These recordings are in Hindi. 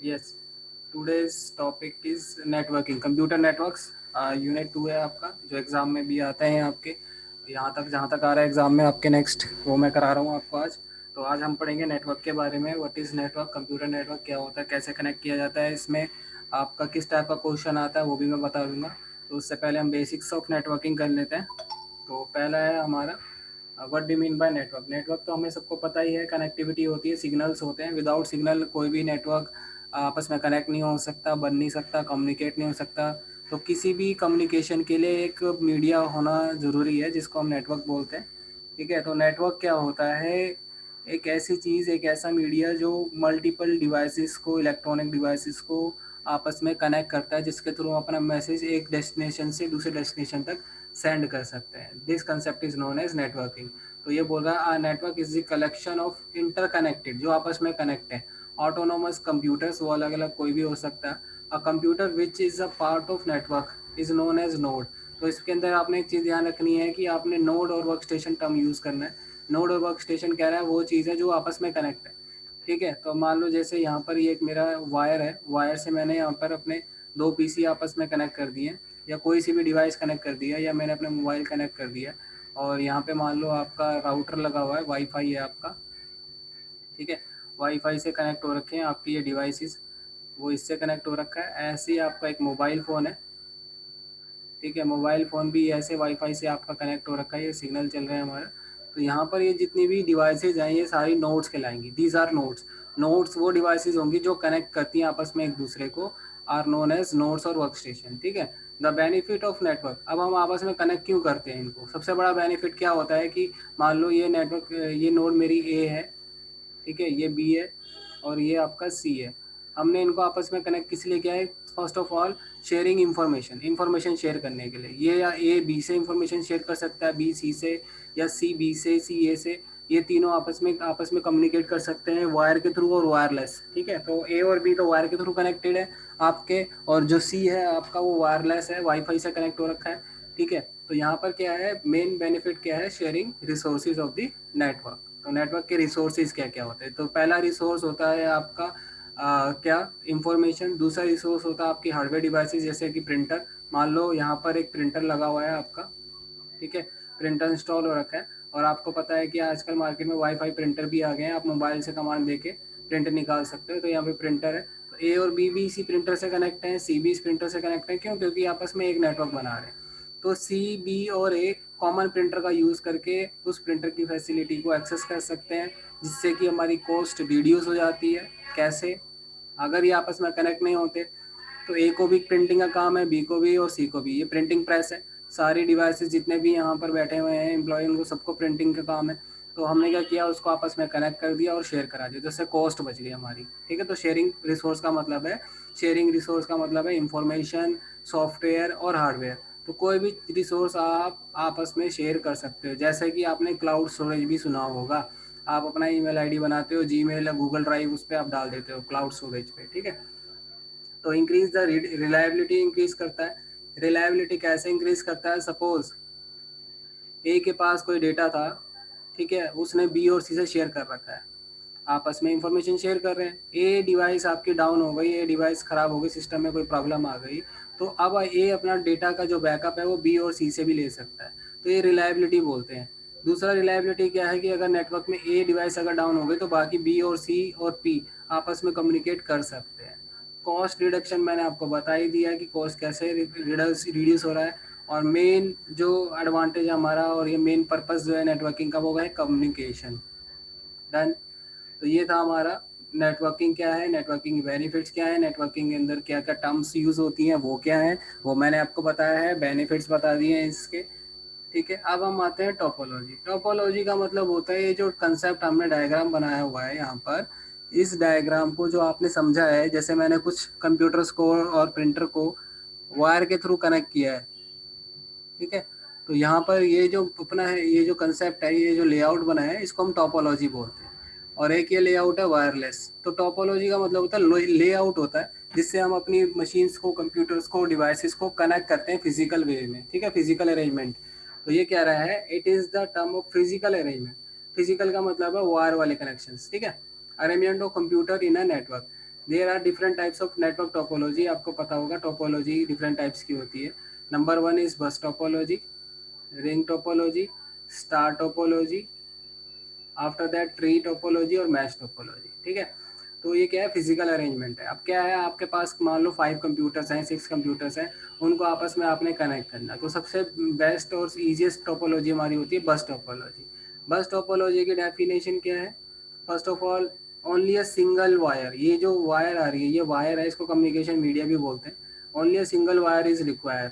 Yes, today's topic is networking, computer networks. Unit 2 है आपका, जो एग्ज़ाम में भी आते हैं आपके। यहाँ तक जहाँ तक आ रहा है एग्ज़ाम में आपके नेक्स्ट, वो मैं करा रहा हूँ आपको आज। तो आज हम पढ़ेंगे नेटवर्क के बारे में। What is network, computer network क्या होता है, कैसे कनेक्ट किया जाता है, इसमें आपका किस टाइप का क्वेश्चन आता है वो भी मैं बता दूँगा। तो उससे पहले हम बेसिक्स ऑफ नेटवर्किंग कर लेते हैं। तो पहला है हमारा, what do mean by network. Network तो हमें सबको पता ही है, कनेक्टिविटी होती है, सिग्नल्स होते हैं। विदाउट सिग्नल कोई भी नेटवर्क आपस में कनेक्ट नहीं हो सकता, बन नहीं सकता, कम्युनिकेट नहीं हो सकता। तो किसी भी कम्युनिकेशन के लिए एक मीडिया होना ज़रूरी है, जिसको हम नेटवर्क बोलते हैं। ठीक है, तो नेटवर्क क्या होता है? एक ऐसी चीज़, एक ऐसा मीडिया जो मल्टीपल डिवाइसेस को, इलेक्ट्रॉनिक डिवाइसेस को आपस में कनेक्ट करता है, जिसके थ्रू हम अपना मैसेज एक डेस्टिनेशन से दूसरे डेस्टिनेशन तक सेंड कर सकते हैं। This concept is known as networking. तो ये बोल रहा है network is the collection of interconnected, जो आपस में कनेक्ट है, ऑटोनोमस कंप्यूटर्स, वो अलग अलग कोई भी हो सकता है। A computer which is a part of network is known as node. तो इसके अंदर आपने एक चीज़ ध्यान रखनी है कि आपने नोड और वर्क स्टेशन टर्म यूज़ करना है। नोड और वर्क स्टेशन कह रहा है वो चीज़ है जो आपस में कनेक्ट है। ठीक है, तो मान लो जैसे यहाँ पर ये एक मेरा वायर है, वायर से मैंने यहाँ पर अपने दो पीसी आपस में कनेक्ट कर दिए, या कोई सी भी डिवाइस कनेक्ट कर दिया, या मैंने अपने मोबाइल कनेक्ट कर दिया। और यहाँ पे मान लो आपका राउटर लगा हुआ है, वाईफाई है आपका। ठीक है, वाईफाई से कनेक्ट हो रखे हैं आपकी ये डिवाइसेस, वो इससे कनेक्ट हो रखा है। ऐसे ही आपका एक मोबाइल फ़ोन है। ठीक है, मोबाइल फ़ोन भी ऐसे वाईफाई से आपका कनेक्ट हो रखा है, ये सिग्नल चल रहा है हमारा। तो यहाँ पर ये जितनी भी डिवाइसेज हैं ये सारी नोड्स कहलाएंगी। These are nodes. नोड्स वो डिवाइसेज होंगी जो कनेक्ट करती हैं आपस में एक दूसरे को, आर नोन एज नोड्स और वर्क स्टेशन। ठीक है, द बेनिफिट ऑफ नेटवर्क। अब हम आपस में कनेक्ट क्यों करते हैं इनको? सबसे बड़ा बेनिफिट क्या होता है कि मान लो ये नेटवर्क, ये नोड मेरी ए है, ठीक है, ये बी है, और ये आपका सी है। हमने इनको आपस में कनेक्ट किस लिए किया है? First of all sharing information, information share करने के लिए। ये या ए बी से इन्फॉर्मेशन शेयर कर सकता है, बी सी से, या सी बी से, सी ए से। ये तीनों आपस में कम्युनिकेट कर सकते हैं वायर के थ्रू और वायरलेस। ठीक है, तो ए और बी तो वायर के थ्रू कनेक्टेड है आपके, और जो सी है आपका वो वायरलेस है, वाईफाई से कनेक्ट हो रखा है। ठीक है, तो यहाँ पर क्या है, मेन बेनिफिट क्या है? Sharing resources of the network. तो नेटवर्क के रिसोर्सेज क्या क्या होते हैं? तो पहला रिसोर्स होता है आपका क्या, इंफॉर्मेशन। दूसरा रिसोर्स होता है आपकी हार्डवेयर डिवाइसेस, जैसे कि प्रिंटर। मान लो यहाँ पर एक प्रिंटर लगा हुआ है आपका, ठीक है, प्रिंटर इंस्टॉल हो रखा है। और आपको पता है कि आजकल मार्केट में वाईफाई प्रिंटर भी आ गए हैं, आप मोबाइल से कमांड देके प्रिंट निकाल सकते हो। तो यहाँ पे प्रिंटर है, तो ए और बी भी इसी प्रिंटर से कनेक्ट हैं, सी भी इस प्रिंटर से कनेक्ट है। क्यों? क्योंकि आपस में एक नेटवर्क बना रहे हैं। तो सी, बी और ए कॉमन प्रिंटर का यूज़ करके उस प्रिंटर की फैसिलिटी को एक्सेस कर सकते हैं, जिससे कि हमारी कॉस्ट रिड्यूस हो जाती है। कैसे? अगर ये आपस में कनेक्ट नहीं होते तो ए को भी प्रिंटिंग का काम है, बी को भी और सी को भी। ये प्रिंटिंग प्रेस है, सारी डिवाइसेस जितने भी यहाँ पर बैठे हुए हैं एम्प्लॉय, उनको सबको प्रिंटिंग का काम है। तो हमने क्या किया, उसको आपस में कनेक्ट कर दिया और शेयर करा दिया, जिससे कॉस्ट बच गई हमारी। ठीक है, तो शेयरिंग रिसोर्स का मतलब है, शेयरिंग रिसोर्स का मतलब है इंफॉर्मेशन, सॉफ्टवेयर और हार्डवेयर। तो कोई भी रिसोर्स आप आपस में शेयर कर सकते हो। जैसे कि आपने क्लाउड स्टोरेज भी सुना होगा, आप अपना ईमेल आईडी बनाते हो, जीमेल या गूगल ड्राइव, उस पर आप डाल देते हो क्लाउड स्टोरेज पे। ठीक है, तो इंक्रीज द रिलायबिलिटी, इंक्रीज करता है। रिलायबिलिटी कैसे इंक्रीज करता है? सपोज ए के पास कोई डेटा था, ठीक है, उसने बी और सी से शेयर कर रखा है, आपस में इंफॉर्मेशन शेयर कर रहे हैं। ए डिवाइस आपकी डाउन हो गई, ए डिवाइस खराब हो गई, सिस्टम में कोई प्रॉब्लम आ गई, तो अब ए अपना डेटा का जो बैकअप है वो बी और सी से भी ले सकता है। तो ये रिलायबिलिटी बोलते हैं। दूसरा रिलायबिलिटी क्या है कि अगर नेटवर्क में ए डिवाइस अगर डाउन हो गई तो बाकी बी और सी और पी आपस में कम्युनिकेट कर सकते हैं। कॉस्ट रिडक्शन मैंने आपको बता ही दिया है कि कॉस्ट कैसे रिड्यूस हो रहा है। और मेन जो एडवांटेज हमारा, और ये मेन पर्पस जो है नेटवर्किंग का, वो है कम्युनिकेशन। डन। तो ये था हमारा नेटवर्किंग क्या है, नेटवर्किंग बेनिफिट्स क्या है, नेटवर्किंग के अंदर क्या क्या टर्म्स यूज होती हैं वो क्या है, वो मैंने आपको बताया है, बेनिफिट्स बता दिए हैं इसके। ठीक है, अब हम आते हैं टोपोलॉजी। टोपोलॉजी का मतलब होता है ये जो कंसेप्ट हमने डायग्राम बनाया हुआ है यहाँ पर, इस डायग्राम को जो आपने समझा है, जैसे मैंने कुछ कंप्यूटर्स को और प्रिंटर को वायर के थ्रू कनेक्ट किया है। ठीक है, तो यहाँ पर ये जो अपना है, ये जो कंसेप्ट है, ये जो लेआउट बना है, इसको हम टोपोलॉजी बोलते हैं। और एक ये लेआउट है वायरलेस। तो टोपोलॉजी का मतलब होता है लेआउट होता है, जिससे हम अपनी मशीन्स को, कंप्यूटर्स को, डिवाइसेस को कनेक्ट करते हैं फिजिकल वे में। ठीक है, फिजिकल अरेंजमेंट। तो ये कह रहा है it is the term of physical arrangement. Physical का मतलब है वायर वाले कनेक्शंस। ठीक है, arrangement of computer in a network. There are different types of network topology, आपको पता होगा टोपोलॉजी डिफरेंट टाइप्स की होती है। Number 1 is bus topology, ring topology, star topology, after that tree topology और मैश टोपोलॉजी। ठीक है, तो ये क्या है, फिजिकल अरेंजमेंट है। अब क्या है, आपके पास मान लो 5 कंप्यूटर्स हैं, 6 कंप्यूटर्स हैं, उनको आपस में आपने कनेक्ट करना, तो सबसे बेस्ट और ईजिएस्ट टोपोलॉजी हमारी होती है बस टोपोलॉजी। बस टोपोलॉजी की डेफिनेशन क्या है, first of all only a single wire, ये जो वायर आ रही है ये वायर है, इसको कम्युनिकेशन मीडिया भी बोलते हैं। Only a single wire is required.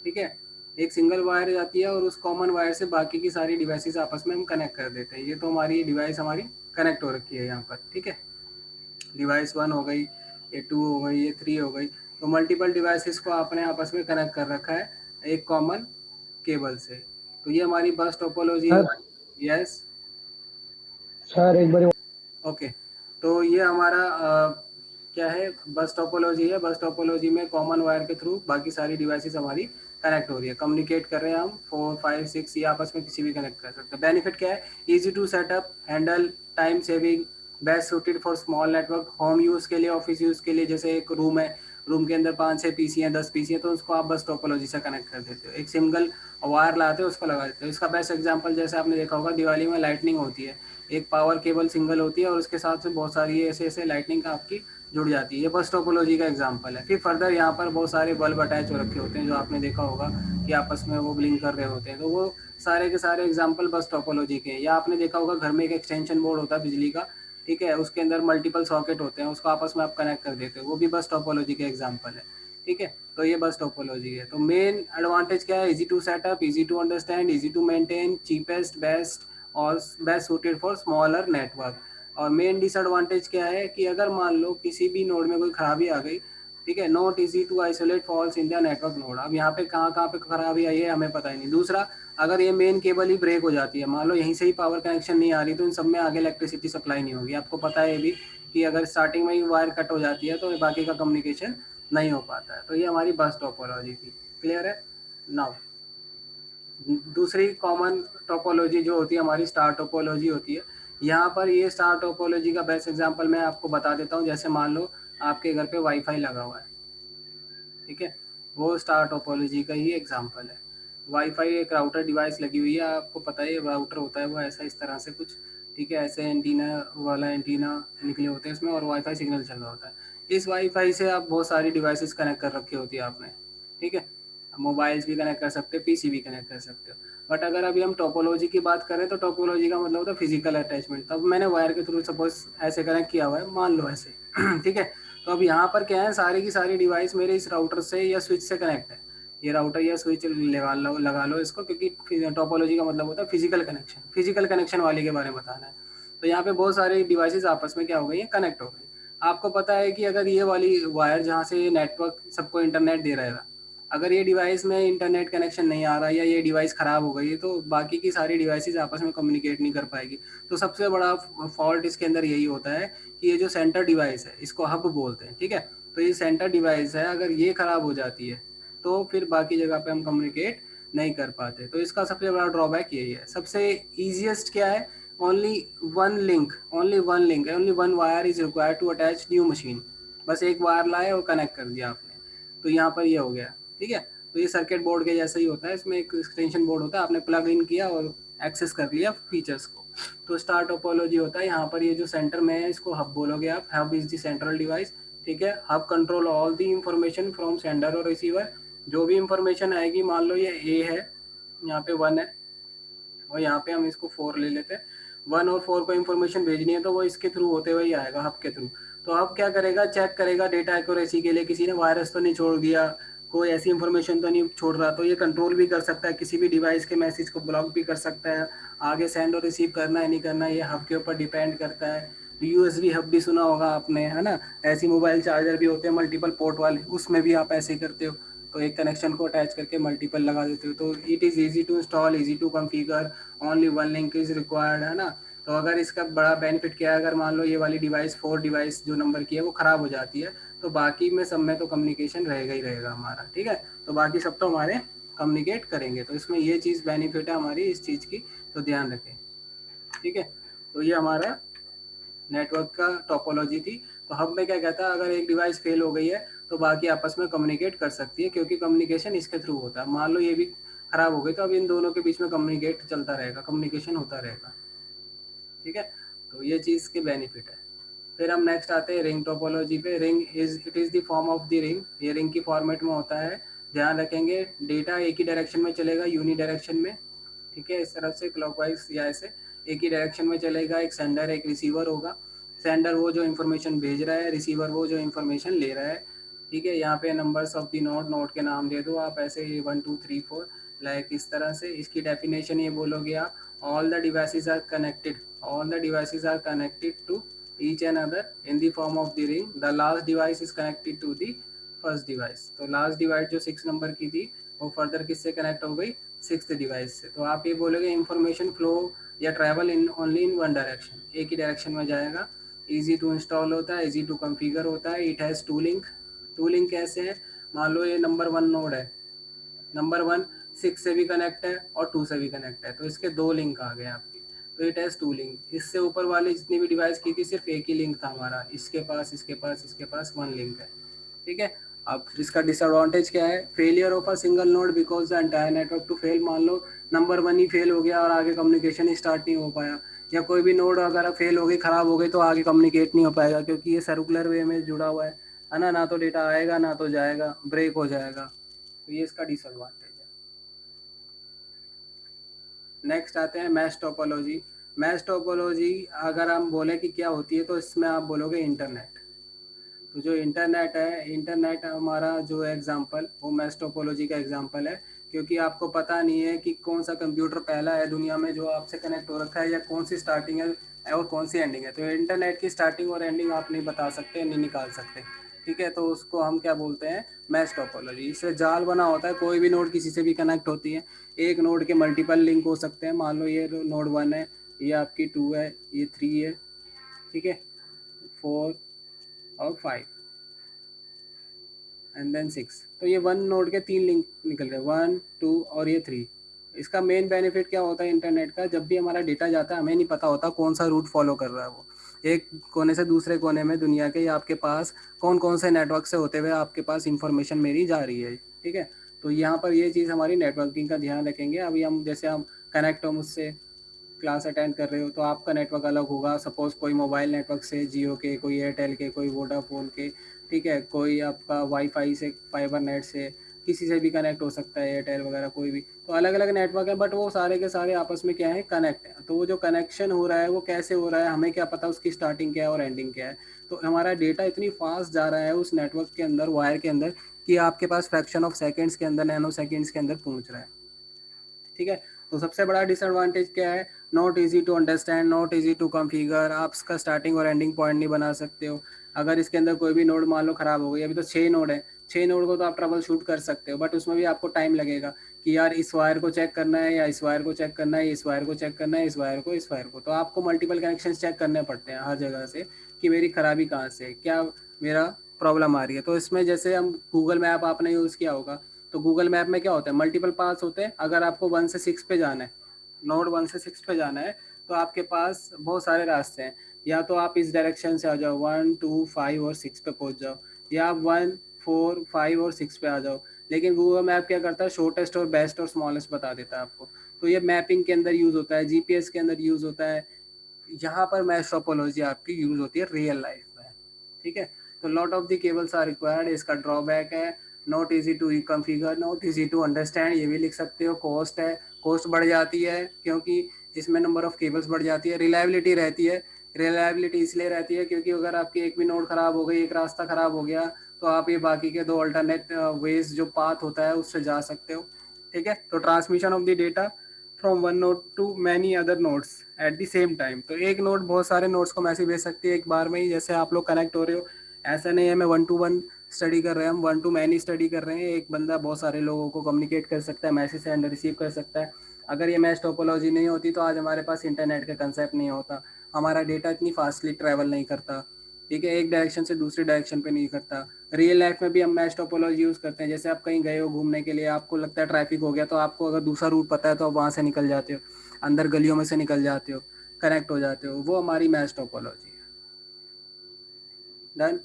ठीक है, एक सिंगल वायर जाती है और उस कॉमन वायर से बाकी की सारी डिवाइसेस आपस में हम कनेक्ट कर देते हैं। ये तो हमारी डिवाइस हमारी कनेक्ट हो रखी है यहाँ पर। ठीक है, डिवाइस 1 हो गई, ये 2 हो गई, ये 3 हो गई, तो मल्टीपल डिवाइसेस को आपने आपस में कनेक्ट कर रखा है एक कॉमन केबल से। तो ये हमारी बस टोपोलॉजी है। सर यस, सर एक बार। ओके, तो ये हमारा क्या है, बस टोपोलॉजी है। बस टोपोलॉजी में कॉमन वायर के थ्रू बाकी सारी डिवाइसेस हमारी कनेक्ट हो रही है, कम्युनिकेट कर रहे हैं हम 4 5 6, ये आपस में किसी भी कनेक्ट कर सकते हैं। बेनिफिट क्या है, easy to set up, handle, time saving, best suited for small network, home use के लिए, ऑफिस यूज़ के लिए। जैसे एक रूम है, रूम के अंदर 5 6 पीसी हैं, 10 पीसी हैं, तो उसको आप बस टोपोलॉजी से कनेक्ट कर देते हो, एक सिंगल वायर लाते हो उसको लगा देते हो। इसका बेस्ट एग्जांपल जैसे आपने देखा होगा दिवाली में लाइटनिंग होती है, एक पावर केबल सिंगल होती है और उसके साथ से बहुत सारी ऐसे ऐसे लाइटनिंग का आपकी जुड़ जाती है। ये बस टोपोलॉजी का एग्जांपल है। फिर फर्दर यहाँ पर बहुत सारे बल्ब अटैच हो रखे होते हैं, जो आपने देखा होगा कि आपस में वो ब्लिंक कर रहे होते हैं, तो वो सारे के सारे एग्जाम्पल बस टोपोलॉजी के हैं। या आपने देखा होगा घर में एक एक्सटेंशन बोर्ड होता है बिजली का, ठीक है, उसके अंदर मल्टीपल सॉकेट होते हैं, उसको आपस में आप कनेक्ट कर देते हो, वो भी बस टोपोलॉजी के एग्जाम्पल है। ठीक है, तो ये बस टोपोलॉजी है। तो मेन एडवांटेज क्या है, easy to setup, easy to understand, easy to maintain, cheapest, best और best suited for smaller network. और मेन डिसएडवांटेज क्या है कि अगर मान लो किसी भी नोड में कोई खराबी आ गई, ठीक है, not easy to isolate faults in the network node. अब यहाँ पे कहाँ कहाँ पे खराबी आई है हमें पता ही नहीं। दूसरा, अगर ये मेन केबल ही ब्रेक हो जाती है, मान लो यहीं से ही पावर कनेक्शन नहीं आ रही, तो इन सब में आगे इलेक्ट्रिसिटी सप्लाई नहीं होगी। आपको पता है भी कि अगर स्टार्टिंग में ही वायर कट हो जाती है तो बाकी का कम्युनिकेशन नहीं हो पाता है। तो ये हमारी बस टोपोलॉजी थी। क्लियर है? नाउ दूसरी कॉमन टोपोलॉजी जो होती है हमारी स्टार टोपोलॉजी होती है। यहाँ पर ये स्टार टोपोलॉजी का बेस्ट एग्जांपल मैं आपको बता देता हूँ। जैसे मान लो आपके घर पे वाईफाई लगा हुआ है, ठीक है, वो स्टार टोपोलॉजी का ही एग्जांपल है। वाईफाई एक राउटर डिवाइस लगी हुई है, आपको पता है राउटर होता है वो ऐसा इस तरह से कुछ, ठीक है, ऐसे एंटीना वाला एंटीना निकले होते हैं इसमें और वाईफाई सिग्नल चल रहा होता है। इस वाईफाई से आप बहुत सारी डिवाइसेस कनेक्ट कर रखी होती है आपने, ठीक है, मोबाइल्स भी कनेक्ट कर सकते हो, पीसी भी कनेक्ट कर सकते हो। बट अगर अभी हम टोपोलॉजी की बात करें तो टोपोलॉजी का मतलब होता है फिजिकल अटैचमेंट। तब मैंने वायर के थ्रू सपोज ऐसे कनेक्ट किया हुआ है, मान लो ऐसे ठीक है, तो अब यहाँ पर क्या है, सारी की सारी डिवाइस मेरे इस राउटर से या स्विच से कनेक्ट है। ये राउटर या स्विच लगा लो इसको, क्योंकि टोपोलॉजी का मतलब होता है फिजिकल कनेक्शन, फिजिकल कनेक्शन वाले के बारे में बताना है। तो यहाँ पे बहुत सारी डिवाइसेस आपस में क्या हो गई है, कनेक्ट हो गई। आपको पता है कि अगर ये वाली वायर जहाँ से नेटवर्क सबको इंटरनेट दे रहेगा, अगर ये डिवाइस में इंटरनेट कनेक्शन नहीं आ रहा या ये डिवाइस ख़राब हो गई तो बाकी की सारी डिवाइसेस आपस में कम्युनिकेट नहीं कर पाएगी। तो सबसे बड़ा फॉल्ट इसके अंदर यही होता है कि ये जो सेंटर डिवाइस है इसको हब बोलते हैं, ठीक है, तो ये सेंटर डिवाइस है, अगर ये ख़राब हो जाती है तो फिर बाकी जगह पे हम कम्युनिकेट नहीं कर पाते। तो इसका सबसे बड़ा ड्रॉबैक यही है। सबसे ईजिएस्ट क्या है, only one link, only one wire is required to attach new machine. बस एक वायर लाए और कनेक्ट कर दिया आपने, तो यहाँ पर ये हो गया, ठीक है। तो ये सर्किट बोर्ड के जैसा ही होता है, इसमें एक एक्सटेंशन बोर्ड होता है, आपने प्लग इन किया और एक्सेस कर लिया फीचर्स को। तो स्टार टोपोलॉजी होता है, यहाँ पर ये जो सेंटर में है इसको हब बोलोगे आप, hub is the central device, ठीक है। Hub control all the information from sender और रिसीवर। जो भी इंफॉर्मेशन आएगी, मान लो ये ए है, यहाँ पे 1 है और यहाँ पे हम इसको 4 ले लेते हैं। 1 और 4 को इन्फॉर्मेशन भेजनी है तो वो इसके थ्रू होते हुए ही आएगा, हब के थ्रू। तो हब क्या करेगा, चेक करेगा डेटा एक्यूरेसी के लिए, किसी ने वायरस तो नहीं छोड़ दिया, कोई ऐसी इन्फॉर्मेशन तो नहीं छोड़ रहा। तो ये कंट्रोल भी कर सकता है, किसी भी डिवाइस के मैसेज को ब्लॉक भी कर सकता है। आगे सेंड और रिसीव करना है नहीं करना ये हब के ऊपर डिपेंड करता है। यूएसबी हब भी सुना होगा आपने, है ना, ऐसी मोबाइल चार्जर भी होते हैं मल्टीपल पोर्ट वाले, उसमें भी आप ऐसे ही करते हो। तो एक कनेक्शन को अटैच करके मल्टीपल लगा देते हो। तो it is easy to install, easy to configure, only one link is required, है ना। तो अगर इसका बड़ा बेनिफिट क्या है, अगर मान लो ये वाली डिवाइस 4 डिवाइस जो नंबर की है वो ख़राब हो जाती है तो बाकी में सब में तो कम्युनिकेशन रहेगा ही रहेगा हमारा, ठीक है। तो बाकी सब तो हमारे कम्युनिकेट करेंगे। तो इसमें ये चीज़ बेनिफिट है हमारी इस चीज़ की, तो ध्यान रखें, ठीक है। तो ये हमारा नेटवर्क का टोपोलॉजी थी। तो हब में क्या कहता है, अगर एक डिवाइस फेल हो गई है तो बाकी आपस में कम्युनिकेट कर सकती है, क्योंकि कम्युनिकेशन इसके थ्रू होता है। मान लो ये भी खराब हो गई तो अब इन दोनों के बीच में कम्युनिकेट चलता रहेगा, कम्युनिकेशन होता रहेगा। ठीक है, तो ये चीज़ के बेनिफिट है। फिर हम नेक्स्ट आते हैं रिंग टोपोलॉजी पे। Ring is it is the form of the ring, ये रिंग की फॉर्मेट में होता है। ध्यान रखेंगे डेटा एक ही डायरेक्शन में चलेगा, यूनी डायरेक्शन में। ठीक है, इस तरफ से क्लॉकवाइज या ऐसे एक ही डायरेक्शन में चलेगा। एक सेंडर एक रिसीवर होगा। सेंडर वो जो इन्फॉर्मेशन भेज रहा है, रिसीवर वो जो इन्फॉर्मेशन ले रहा है। ठीक है, यहाँ पे numbers of the node, node के नाम दे दो आप ऐसे 1 2 3 4, लाइक इस तरह से। इसकी डेफिनेशन ये बोलोगे आप, all the devices are connected, all the devices are connected to each and other in the form of the ring. The last device is connected to the first device. तो last device जो 6 नंबर की थी वो फर्दर किससे कनेक्ट हो गई, 6th डिवाइस से। तो आप ये बोलोगे इंफॉर्मेशन फ्लो या travel in only in one direction, एक ही डायरेक्शन में जाएगा। इजी टू इंस्टॉल होता है, इजी टू कॉन्फ़िगर होता है। It has two link. Two link कैसे है, मान लो ये नंबर 1 नोड है, नंबर 1 6 से भी कनेक्ट है और 2 से भी कनेक्ट है, तो इसके 2 लिंक आ गए आपके। तो इट हैज़ टू लिंक। इससे ऊपर वाली जितनी भी डिवाइस की थी सिर्फ एक ही लिंक था हमारा, इसके पास इसके पास इसके पास 1 लिंक है। ठीक है, अब इसका डिसएडवांटेज क्या है, failure of a single node because the entire network to fail. मान लो नंबर 1 ही फेल हो गया और आगे कम्युनिकेशन ही स्टार्ट नहीं हो पाया, या कोई भी नोड अगर फेल हो गई, खराब हो गई, तो आगे कम्युनिकेट नहीं हो पाएगा, क्योंकि ये सर्कुलर वे में जुड़ा हुआ है ना तो डेटा आएगा ना तो जाएगा, ब्रेक हो जाएगा। तो ये इसका डिसएडवांटेज है। नेक्स्ट आते हैं मैश टोपोलॉजी। मैश टोपोलॉजी अगर हम बोले कि क्या होती है, तो इसमें आप बोलोगे इंटरनेट। तो जो इंटरनेट है, इंटरनेट हमारा जो एग्जांपल वो मैश टोपोलॉजी का एग्जांपल है, क्योंकि आपको पता नहीं है कि कौन सा कंप्यूटर पहला है दुनिया में जो आपसे कनेक्ट हो रखा है, या कौन सी स्टार्टिंग है और कौन सी एंडिंग है। तो इंटरनेट की स्टार्टिंग और एंडिंग आप नहीं बता सकते, नहीं निकाल सकते। ठीक है, तो उसको हम क्या बोलते हैं, मैश टोपोलॉजी। इससे जाल बना होता है, कोई भी नोड किसी से भी कनेक्ट होती है। एक नोड के मल्टीपल लिंक हो सकते हैं। मान लो ये नोड 1 है, ये आपकी 2 है, ये 3 है, ठीक है, 4 और 5 एंड देन 6। तो ये 1 नोड के 3 लिंक निकल रहे हैं, 1 2 और ये 3। इसका मेन बेनिफिट क्या होता है इंटरनेट का, जब भी हमारा डेटा जाता है हमें नहीं पता होता कौन सा रूट फॉलो कर रहा है वो, एक कोने से दूसरे कोने में दुनिया के, या आपके पास कौन कौन से नेटवर्क से होते हुए आपके पास इंफॉर्मेशन मेरी जा रही है। ठीक है, तो यहाँ पर ये चीज़ हमारी नेटवर्किंग का ध्यान रखेंगे। अभी हम जैसे हम कनेक्ट हो मुझसे, क्लास अटेंड कर रहे हो, तो आपका नेटवर्क अलग होगा। सपोज़ कोई मोबाइल नेटवर्क से, जियो के, कोई एयरटेल के, कोई वोडाफोन के, ठीक है, कोई आपका वाईफाई से, फाइबर नेट से, किसी से भी कनेक्ट हो सकता है, एयरटेल वगैरह कोई भी। तो अलग अलग नेटवर्क है, बट वो सारे के सारे आपस में क्या है, कनेक्ट है। तो वो जो कनेक्शन हो रहा है वो कैसे हो रहा है, हमें क्या पता उसकी स्टार्टिंग क्या है और एंडिंग क्या है। तो हमारा डेटा इतनी फास्ट जा रहा है उस नेटवर्क के अंदर, वायर के अंदर, कि आपके पास फ्रैक्शन ऑफ सेकेंड्स के अंदर, नैनो सेकेंड्स के अंदर पहुंच रहा है। ठीक है, तो सबसे बड़ा डिसएडवांटेज क्या है, not easy to understand, not easy to configure. आप इसका स्टार्टिंग और एंडिंग पॉइंट नहीं बना सकते हो। अगर इसके अंदर कोई भी नोड मान लो खराब हो गई, अभी तो 6 नोड है, 6 नोड को तो आप ट्रबल शूट कर सकते हो, बट उसमें भी आपको टाइम लगेगा कि यार इस वायर को चेक करना है, या इस वायर को चेक करना है, इस वायर को चेक करना है, इस वायर को, इस वायर को। तो आपको मल्टीपल कनेक्शन चेक करने पड़ते हैं हर जगह से, कि मेरी खराबी कहाँ से, क्या मेरा प्रॉब्लम आ रही है। तो इसमें जैसे हम गूगल मैप आपने यूज़ किया होगा, तो गूगल मैप में क्या होता है, मल्टीपल पास होते हैं। अगर आपको 1 से 6 पे जाना है, नोड 1 से 6 पे जाना है, तो आपके पास बहुत सारे रास्ते हैं। या तो आप इस डायरेक्शन से आ जाओ, 1 2 5 और 6 पे पहुंच जाओ, या आप 1 4 5 और 6 पे आ जाओ। लेकिन गूगल मैप क्या करता है, शॉर्टेस्ट और बेस्ट और स्मॉलेस्ट बता देता है आपको। तो ये मैपिंग के अंदर यूज़ होता है, जीपीएस के अंदर यूज़ होता है। यहाँ पर मैश टोपोलॉजी आपकी यूज़ होती है रियल लाइफ में। ठीक है, तो lot of the cables are required. इसका ड्रॉबैक है, not easy to configure, not easy to understand, ये भी लिख सकते हो। कॉस्ट है, कॉस्ट बढ़ जाती है क्योंकि इसमें नंबर ऑफ केबल्स बढ़ जाती है। रिलायबिलिटी रहती है, रिलायबिलिटी इसलिए रहती है क्योंकि अगर आपकी एक भी नोड खराब हो गई, एक रास्ता खराब हो गया, तो आप ये बाकी के 2 अल्टरनेट वेज जो पाथ होता है उससे जा सकते हो। ठीक है, तो transmission of the data from one node to many other nodes at the same time. तो एक नोड बहुत सारे नोड्स को मैसेज भेज सकती है एक बार में ही, जैसे आप लोग कनेक्ट हो रहे हो। ऐसा नहीं है मैं 1 टू 1 स्टडी कर रहे हैं, हम 1 टू मैनी स्टडी कर रहे हैं। एक बंदा बहुत सारे लोगों को कम्युनिकेट कर सकता है, मैसेज सेंड रिसीव कर सकता है। अगर ये मैच टोपोलॉजी नहीं होती तो आज हमारे पास इंटरनेट का कंसेप्ट नहीं होता, हमारा डेटा इतनी फास्टली ट्रैवल नहीं करता। ठीक है, एक डायरेक्शन से दूसरे डायरेक्शन पे नहीं करता। रियल लाइफ में भी हम मैच टोपोलॉजी यूज़ करते हैं। जैसे आप कहीं गए हो घूमने के लिए, आपको लगता है ट्रैफिक हो गया, तो आपको अगर दूसरा रूट पता है तो आप वहाँ से निकल जाते हो, अंदर गलियों में से निकल जाते हो, कनेक्ट हो जाते हो। वो हमारी मैच टोपोलॉजी है। डन।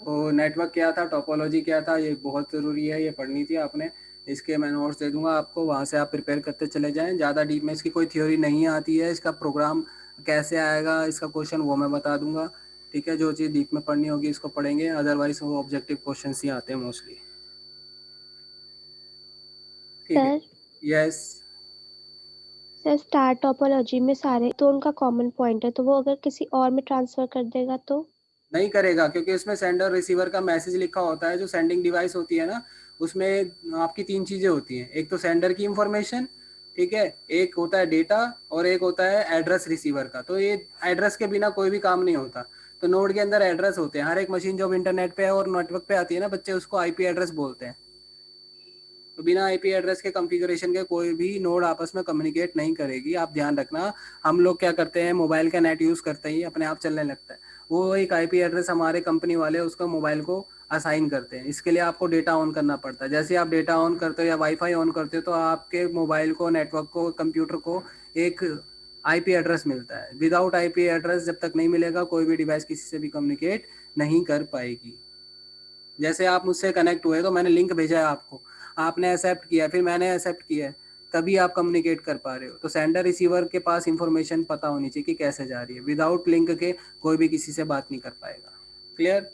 तो नेटवर्क क्या था, टोपोलॉजी क्या था, ये बहुत ज़रूरी है, ये पढ़नी थी आपने। इसके मैं नोट्स दे दूंगा आपको, वहाँ से आप प्रिपेयर करते चले जाएं। ज़्यादा डीप में इसकी कोई थ्योरी नहीं आती है, इसका प्रोग्राम कैसे आएगा, इसका क्वेश्चन वो मैं बता दूंगा। ठीक है, जो चीज़ डीप में पढ़नी होगी इसको पढ़ेंगे, अदरवाइज वो ऑब्जेक्टिव क्वेश्चन ही आते हैं मोस्टली। ठीक है। Sir yes. Sir star topology में सारे तो उनका कॉमन पॉइंट है, तो वो अगर किसी और में ट्रांसफर कर देगा तो? नहीं करेगा, क्योंकि उसमें सेंडर रिसीवर का मैसेज लिखा होता है। जो सेंडिंग डिवाइस होती है ना, उसमें आपकी तीन चीज़ें होती हैं। एक तो सेंडर की इंफॉर्मेशन, ठीक है, एक होता है डेटा, और एक होता है एड्रेस रिसीवर का। तो ये एड्रेस के बिना कोई भी काम नहीं होता। तो नोड के अंदर एड्रेस होते हैं। हर एक मशीन जो इंटरनेट पे है और नेटवर्क पे आती है ना बच्चे, उसको आईपी एड्रेस बोलते हैं। तो बिना आईपी एड्रेस के कॉन्फ़िगरेशन के कोई भी नोड आपस में कम्युनिकेट नहीं करेगी, आप ध्यान रखना। हम लोग क्या करते हैं, मोबाइल का नेट यूज़ करते ही अपने आप चलने लगता है। वो एक आईपी एड्रेस हमारे कंपनी वाले उसको मोबाइल को असाइन करते हैं। इसके लिए आपको डेटा ऑन करना पड़ता है। जैसे आप डेटा ऑन करते हो या वाईफाई ऑन करते हो, तो आपके मोबाइल को, नेटवर्क को, कंप्यूटर को एक आईपी एड्रेस मिलता है। विदाउट आईपी एड्रेस जब तक नहीं मिलेगा, कोई भी डिवाइस किसी से भी कम्युनिकेट नहीं कर पाएगी। जैसे आप मुझसे कनेक्ट हुए तो मैंने लिंक भेजा है आपको, आपने एक्सेप्ट किया, फिर मैंने एक्सेप्ट किया है, तभी आप कम्युनिकेट कर पा रहे हो। तो सेंडर रिसीवर के पास इंफॉर्मेशन पता होनी चाहिए कि कैसे जा रही है। विदाउट लिंक के कोई भी किसी से बात नहीं कर पाएगा। क्लियर?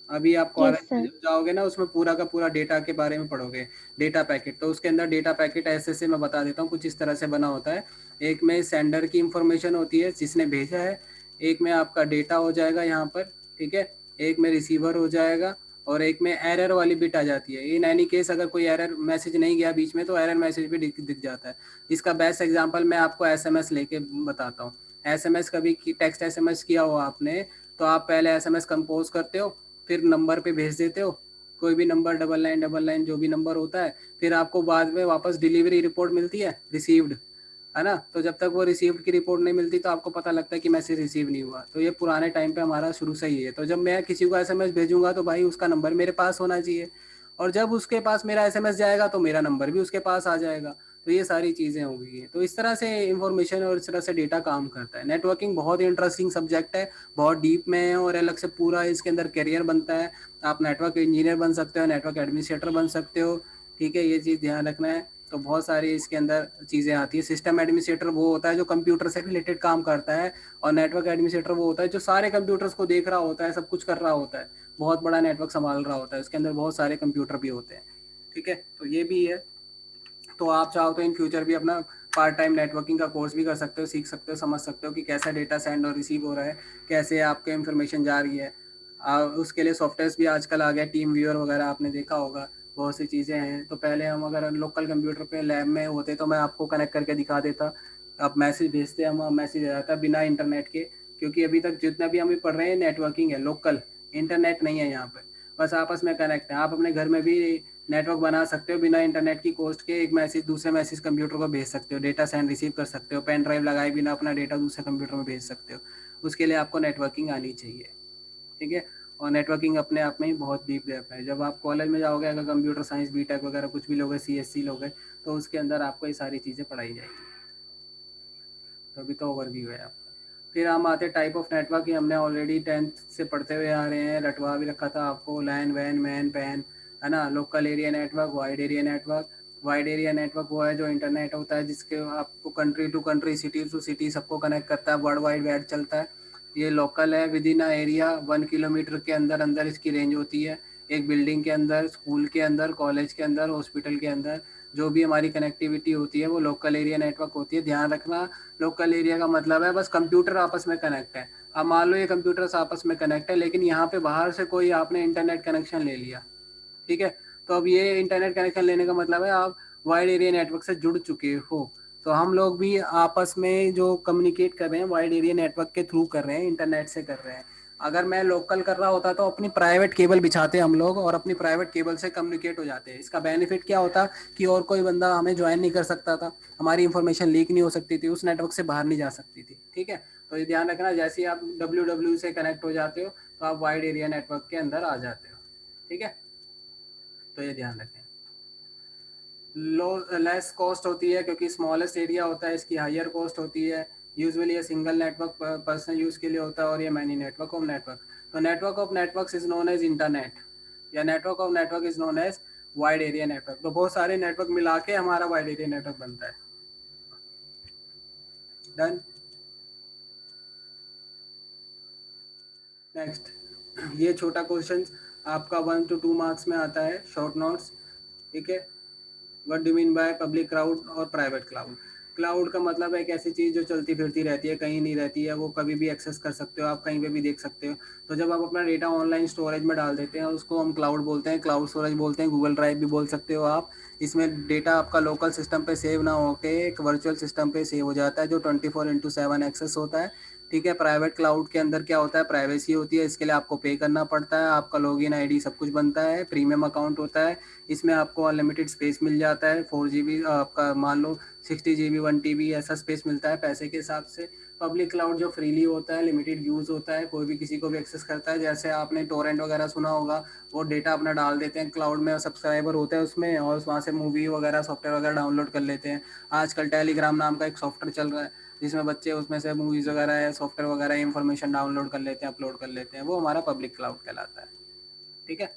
अभी आप यस कॉलेज में सर। जब जाओगे ना, उसमें पूरा का पूरा डेटा के बारे में पढ़ोगे। डेटा पैकेट, तो उसके अंदर डेटा पैकेट ऐसे मैं बता देता हूँ, कुछ इस तरह से बना होता है। एक में सेंडर की इंफॉर्मेशन होती है जिसने भेजा है, एक में आपका डेटा हो जाएगा यहाँ पर, ठीक है, एक में रिसीवर हो जाएगा, और एक में एरर वाली बिट आ जाती है। इन एनी केस अगर कोई एरर मैसेज नहीं गया बीच में, तो एरर मैसेज भी दिख जाता है। इसका बेस्ट एग्जांपल मैं आपको एसएमएस लेके बताता हूँ। एसएमएस कभी टेक्स्ट एसएमएस किया हो आपने, तो आप पहले एसएमएस कंपोज करते हो, फिर नंबर पे भेज देते हो, कोई भी नंबर, 9999 जो भी नंबर होता है। फिर आपको बाद में वापस डिलीवरी रिपोर्ट मिलती है, रिसीव्ड, है ना। तो जब तक वो रिसीव्ड की रिपोर्ट नहीं मिलती, तो आपको पता लगता है कि मैसेज रिसीव नहीं हुआ। तो ये पुराने टाइम पे हमारा शुरू से ही है। तो जब मैं किसी को एसएमएस भेजूंगा, तो भाई उसका नंबर मेरे पास होना चाहिए, और जब उसके पास मेरा एसएमएस जाएगा, तो मेरा नंबर भी उसके पास आ जाएगा। तो ये सारी चीज़ें हो गई हैं। तो इस तरह से इंफॉर्मेशन और इस तरह से डेटा काम करता है। नेटवर्किंग बहुत ही इंटरेस्टिंग सब्जेक्ट है, बहुत डीप में है, और अलग से पूरा इसके अंदर करियर बनता है। आप नेटवर्क इंजीनियर बन सकते हो, नेटवर्क एडमिनिस्ट्रेटर बन सकते हो। ठीक है, ये चीज़ ध्यान रखना है। तो बहुत सारी इसके अंदर चीज़ें आती है। सिस्टम एडमिनिस्ट्रेटर वो होता है जो कंप्यूटर से रिलेटेड काम करता है, और नेटवर्क एडमिनिस्ट्रेटर वो होता है जो सारे कंप्यूटर्स को देख रहा होता है, सब कुछ कर रहा होता है, बहुत बड़ा नेटवर्क संभाल रहा होता है। उसके अंदर बहुत सारे कंप्यूटर भी होते हैं। ठीक है, तो ये भी है। तो आप चाहो तो इन फ्यूचर भी अपना पार्ट टाइम नेटवर्किंग का कोर्स भी कर सकते हो, सीख सकते हो, समझ सकते हो कि कैसा डेटा सेंड और रिसीव हो रहा है, कैसे आपके इन्फॉर्मेशन जा रही है। उसके लिए सॉफ्टवेयर भी आजकल आ गया, टीम व्यूअर वगैरह आपने देखा होगा, बहुत सी चीज़ें हैं। तो पहले हम अगर लोकल कंप्यूटर पे लैब में होते, तो मैं आपको कनेक्ट करके दिखा देता। आप मैसेज भेजते, हम मैसेज आ जाता बिना इंटरनेट के। क्योंकि अभी तक जितना भी हम पढ़ रहे हैं नेटवर्किंग है, लोकल, इंटरनेट नहीं है यहाँ पर, बस आपस में कनेक्ट है। आप अपने घर में भी नेटवर्क बना सकते हो बिना इंटरनेट की कॉस्ट के। एक मैसेज दूसरे मैसेज कंप्यूटर को भेज सकते हो, डेटा सेंड रिसीव कर सकते हो, पेन ड्राइव लगाए बिना अपना डेटा दूसरे कंप्यूटर में भेज सकते हो। उसके लिए आपको नेटवर्किंग आनी चाहिए। ठीक है, और नेटवर्किंग अपने आप में ही बहुत डीप डेप है। जब आप कॉलेज में जाओगे, अगर कंप्यूटर साइंस बीटेक वगैरह कुछ भी लोगे, सीएससी लोगे, तो उसके अंदर आपको ये सारी चीज़ें पढ़ाई जाएगी। तो अभी तो ओवरव्यू है आपका। फिर हम आते टाइप ऑफ नेटवर्क, ये हमने ऑलरेडी 10th से पढ़ते हुए आ रहे हैं, रटवा भी रखा था आपको, लैन वैन मैन पैन, है ना। Local area network, wide area network. Wide area network वो है जो इंटरनेट होता है, जिसके आपको country to country, city to city सबको कनेक्ट करता है, वर्ल्ड वाइड वेब चलता है। ये लोकल है, विद इन एरिया 1 किलोमीटर के अंदर अंदर इसकी रेंज होती है। एक बिल्डिंग के अंदर, स्कूल के अंदर, कॉलेज के अंदर, हॉस्पिटल के अंदर जो भी हमारी कनेक्टिविटी होती है, वो लोकल एरिया नेटवर्क होती है। ध्यान रखना, लोकल एरिया का मतलब है बस कंप्यूटर आपस में कनेक्ट है। अब मान लो ये कंप्यूटर्स आपस में कनेक्ट है, लेकिन यहाँ पे बाहर से कोई आपने इंटरनेट कनेक्शन ले लिया, ठीक है, तो अब ये इंटरनेट कनेक्शन लेने का मतलब है आप वाइड एरिया नेटवर्क से जुड़ चुके हो। तो हम लोग भी आपस में जो कम्युनिकेट कर रहे हैं, वाइड एरिया नेटवर्क के थ्रू कर रहे हैं, इंटरनेट से कर रहे हैं। अगर मैं लोकल कर रहा होता, तो अपनी प्राइवेट केबल बिछाते हम लोग, और अपनी प्राइवेट केबल से कम्युनिकेट हो जाते हैं। इसका बेनिफिट क्या होता कि और कोई बंदा हमें ज्वाइन नहीं कर सकता था, हमारी इंफॉर्मेशन लीक नहीं हो सकती थी, उस नेटवर्क से बाहर नहीं जा सकती थी। ठीक है, तो ये ध्यान रखना, जैसे ही आप डब्ल्यू से कनेक्ट हो जाते हो, तो आप वाइड एरिया नेटवर्क के अंदर आ जाते हो। ठीक है, तो ये ध्यान रखें। लो लेस कॉस्ट होती है, क्योंकि स्मॉलेस्ट एरिया होता है, इसकी हायर कॉस्ट होती है। यूजुअली ये सिंगल नेटवर्क पर्सनल यूज़ के लिए होता है और ये मैनी नेटवर्क ऑफ नेटवर्क। तो network of network is known as internet, या network of network is known as wide area network. तो बहुत सारे नेटवर्क मिला के हमारा वाइड एरिया नेटवर्क बनता है। डन। नेक्स्ट, ये छोटा क्वेश्चन आपका 1 to 2 मार्क्स में आता है, शॉर्ट नोट्स। ठीक है, what do mean by public cloud और प्राइवेट क्लाउड। क्लाउड का मतलब है एक ऐसी चीज़ जो चलती फिरती रहती है, कहीं नहीं रहती है, वो कभी भी एक्सेस कर सकते हो आप, कहीं पे भी देख सकते हो। तो जब आप अपना डेटा ऑनलाइन स्टोरेज में डाल देते हैं उसको हम क्लाउड बोलते हैं, क्लाउड स्टोरेज बोलते हैं, गूगल ड्राइव भी बोल सकते हो आप। इसमें डेटा आपका लोकल सिस्टम पे सेव ना होके एक वर्चुअल सिस्टम पे सेव हो जाता है जो 24/7 एक्सेस होता है। ठीक है, प्राइवेट क्लाउड के अंदर क्या होता है, प्राइवेसी होती है, इसके लिए आपको पे करना पड़ता है, आपका लॉगिन आईडी सब कुछ बनता है, प्रीमियम अकाउंट होता है। इसमें आपको अनलिमिटेड स्पेस मिल जाता है, 4 GB आपका मान लो 60 GB 1 TB ऐसा स्पेस मिलता है पैसे के हिसाब से। पब्लिक क्लाउड जो फ्रीली होता है, लिमिटेड यूज़ होता है, कोई भी किसी को भी एक्सेस करता है। जैसे आपने टोरेंट वगैरह सुना होगा, वो डेटा अपना डाल देते हैं क्लाउड में, सब्सक्राइबर होते हैं उसमें, और वहाँ से मूवी वगैरह सॉफ्टवेयर वगैरह डाउनलोड कर लेते हैं। आजकल टेलीग्राम नाम का एक सॉफ्टवेयर चल रहा है जिसमें बच्चे उसमें से मूवीज़ वगैरह या सॉफ्टवेयर वगैरह इन्फॉर्मेशन डाउनलोड कर लेते हैं, अपलोड कर लेते हैं, वो हमारा पब्लिक क्लाउड कहलाता है। ठीक है,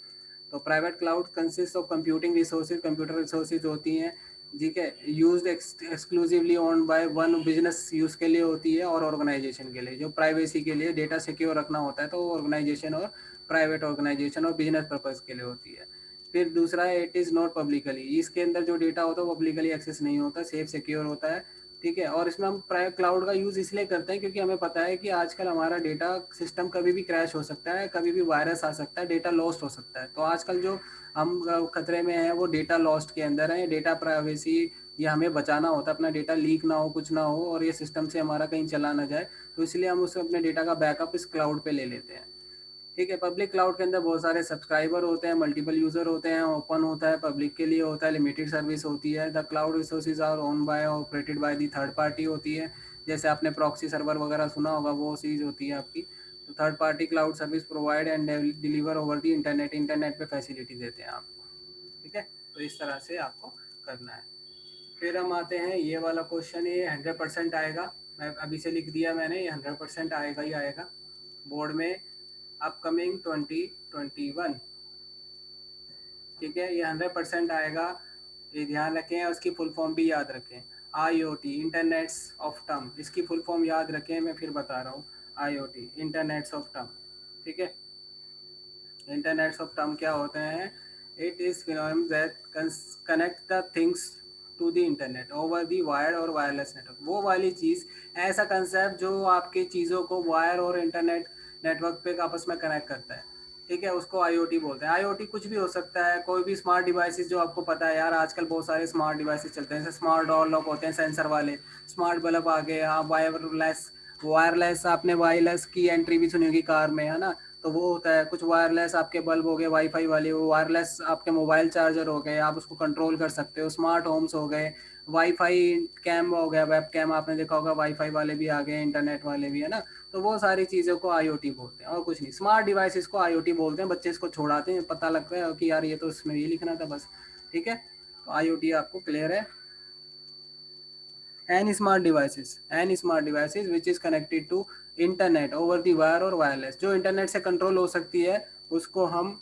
तो private cloud consist of computing resources, computer resources होती हैं, ठीक है, used exclusively on by one, business use के लिए होती है और ऑर्गेनाइजेशन के लिए, जो प्राइवेसी के लिए डेटा सिक्योर रखना होता है, तो वो ऑर्गेनाइजेशन और प्राइवेट ऑर्गेनाइजेशन और बिजनेस पर्पज़ के लिए होती है। फिर दूसरा है इट इज़ नॉट पब्लिकली, इसके अंदर जो डेटा होता है वो पब्लिकली एक्सेस नहीं होता, सेफ सिक्योर होता है। ठीक है, और इसमें हम प्राइवेट क्लाउड का यूज़ इसलिए करते हैं क्योंकि हमें पता है कि आजकल हमारा डेटा सिस्टम कभी भी क्रैश हो सकता है, कभी भी वायरस आ सकता है, डेटा लॉस्ट हो सकता है। तो आजकल जो हम खतरे में हैं वो डेटा लॉस्ट के अंदर है, डेटा प्राइवेसी, ये हमें बचाना होता है, अपना डेटा लीक ना हो, कुछ ना हो, और ये सिस्टम से हमारा कहीं चला ना जाए। तो इसलिए हम उस अपने डेटा का बैकअप इस क्लाउड पे ले लेते हैं। ठीक है, पब्लिक क्लाउड के अंदर बहुत सारे सब्सक्राइबर होते हैं, मल्टीपल यूज़र होते हैं, ओपन होता है, पब्लिक के लिए होता है, लिमिटेड सर्विस होती है। The cloud resources are own by और operated by the third party होती है। जैसे आपने प्रॉक्सी सर्वर वगैरह सुना होगा, वो चीज़ होती है आपकी। तो third partly cloud service provide and deliver over the internet, internet पे फैसिलिटी देते हैं आपको। ठीक है, तो इस तरह से आपको करना है। फिर हम आते हैं, ये वाला क्वेश्चन, ये 100% आएगा, मैं अभी से लिख दिया मैंने, ये 100% आएगा ही आएगा बोर्ड में, अपकमिंग 2021। ठीक है, ये 100% आएगा, ये ध्यान रखें, और उसकी फुल फॉर्म भी याद रखें। IoT, इंटरनेट्स ऑफ टर्म, इसकी फुल फॉर्म याद रखें, मैं फिर बता रहा हूँ। IoT, internets of term. ठीक है, इंटरनेट्स ऑफ टर्म क्या होते हैं, it is phenomenon that connect the things to the internet over the wire or wireless network. वो वाली चीज़, ऐसा कंसेप्ट जो आपकी चीज़ों को वायर और इंटरनेट नेटवर्क पे आपस में कनेक्ट करता है। ठीक है, उसको IoT बोलते हैं। IoT कुछ भी हो सकता है, कोई भी स्मार्ट डिवाइसेस, जो आपको पता है यार आजकल बहुत सारे स्मार्ट डिवाइसेस चलते हैं, जैसे स्मार्ट डोर लॉक होते हैं सेंसर वाले, स्मार्ट बल्ब आ गए, हाँ, वायरलेस, वायरलेस आपने वायरलेस की एंट्री भी सुनी होगी कार में, है ना, तो वो होता है कुछ। वायरलेस आपके बल्ब हो गए वाईफाई वाले, वो वायरलेस आपके मोबाइल चार्जर हो गए, आप उसको कंट्रोल कर सकते हो। स्मार्ट होम्स हो गए, वाईफाई कैम हो गया, वेब कैम आपने देखा होगा, वाईफाई वाले भी आ गए, इंटरनेट वाले भी, है ना। तो वो सारी चीज़ों को IoT बोलते हैं और कुछ नहीं। स्मार्ट डिवाइसेस को IoT बोलते हैं, बच्चे इसको छोड़ाते हैं, पता लगता है कि यार ये तो इसमें ये लिखना था बस। ठीक है, तो IoT आपको क्लियर है। An smart devices which is connected to internet over the wire or wireless, जो इंटरनेट से कंट्रोल हो सकती है, उसको हम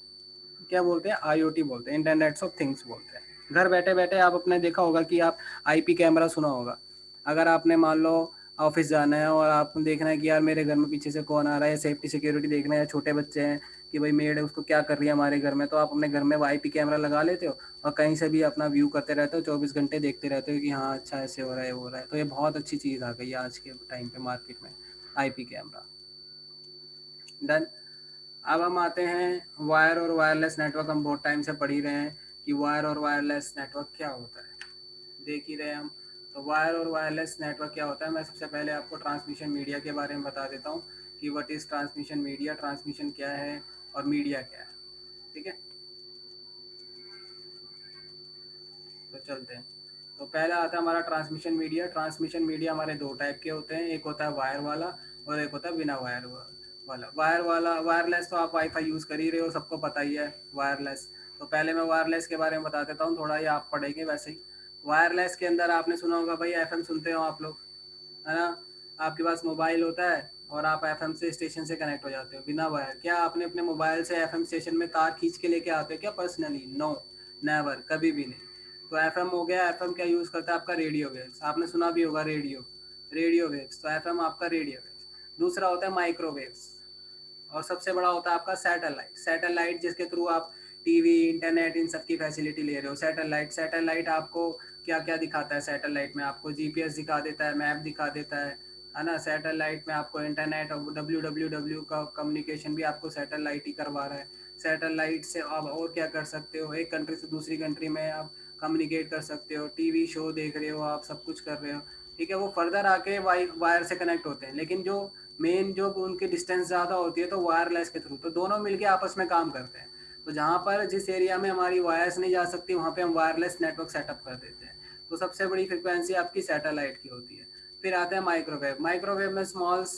क्या बोलते हैं, IoT बोलते हैं, इंटरनेट्स ऑफ थिंग्स बोलते हैं। घर बैठे बैठे आप अपने देखा होगा कि आप IP कैमरा सुना होगा, अगर आपने मान लो ऑफिस जाना है और आपको देखना है कि यार मेरे घर में पीछे से कौन आ रहा है, सेफ्टी सिक्योरिटी देखना है, या छोटे बच्चे हैं कि भाई मेड है उसको क्या कर रही है हमारे घर में, तो आप अपने घर में IP कैमरा लगा लेते हो और कहीं से भी अपना व्यू करते रहते हो, 24 घंटे देखते रहते हो कि हाँ अच्छा ऐसे हो रहा है, वो हो रहा है। तो ये बहुत अच्छी चीज़ आ गई है आज के टाइम पे मार्केट में, IP कैमरा। डन। अब हम आते हैं वायर और वायरलेस नेटवर्क। हम बहुत टाइम से पढ़ ही रहे हैं कि वायर और वायरलेस नेटवर्क क्या होता है, देख ही रहे हैं हम। तो वायर और वायरलेस नेटवर्क क्या होता है, मैं सबसे पहले आपको ट्रांसमिशन मीडिया के बारे में बता देता हूँ कि what is transmission media, transmission क्या है और मीडिया क्या है। ठीक है, तो चलते हैं। तो पहला आता है हमारा ट्रांसमिशन मीडिया। ट्रांसमिशन मीडिया हमारे दो टाइप के होते हैं, एक होता है वायर वाला और एक होता है बिना वायर वाला। वायर वाला, वायरलेस तो आप वाईफाई यूज़ कर ही रहे हो, सबको पता ही है वायरलेस। तो पहले मैं वायरलेस के बारे में बता देता हूँ, थोड़ा ये आप पढ़ेंगे वैसे ही। वायरलेस के अंदर आपने सुना होगा भाई, FM सुनते हो आप लोग, है ना, आपके पास मोबाइल होता है और आप एफएम से स्टेशन से कनेक्ट हो जाते हो बिना वायर। क्या आपने अपने मोबाइल से एफएम स्टेशन में तार खींच के लेके आते हो क्या पर्सनली? नो, नेवर, कभी भी नहीं। तो एफएम हो गया, एफएम क्या यूज़ करता है आपका? Radio waves. आपने सुना भी होगा रेडियो, रेडियो वेव्स। तो एफएम आपका रेडियो वेव्स। दूसरा होता है माइक्रोवेव्स, और सबसे बड़ा होता है आपका सैटेलाइट। सैटेलाइट जिसके थ्रू आप टीवी, इंटरनेट, इन सब की फैसिलिटी ले रहे हो। सैटेलाइट, सैटेलाइट आपको क्या क्या दिखाता है? सैटेलाइट में आपको जीपीएस दिखा देता है, मैप दिखा देता है ना। सैटेलाइट में आपको इंटरनेट और डब्ल्यू का कम्युनिकेशन भी आपको सैटेलाइट ही करवा रहा है। सैटेलाइट से आप और क्या कर सकते हो? एक कंट्री से दूसरी कंट्री में आप कम्युनिकेट कर सकते हो, टीवी शो देख रहे हो, आप सब कुछ कर रहे हो, ठीक है। वो फर्दर आके वायर से कनेक्ट होते हैं, लेकिन जो मेन जो उनकी डिस्टेंस ज़्यादा होती है तो वायरलेस के थ्रू, तो दोनों मिलके आपस में काम करते हैं। तो जहाँ पर जिस एरिया में हमारी वायर्स नहीं जा सकती वहाँ पे हम वायरलेस नेटवर्क सेटअप कर देते हैं। तो सबसे बड़ी फ्रिक्वेंसी आपकी सैटेलाइट की होती है। फिर आते हैं माइक्रोवेव। माइक्रोवेव में स्मॉल्स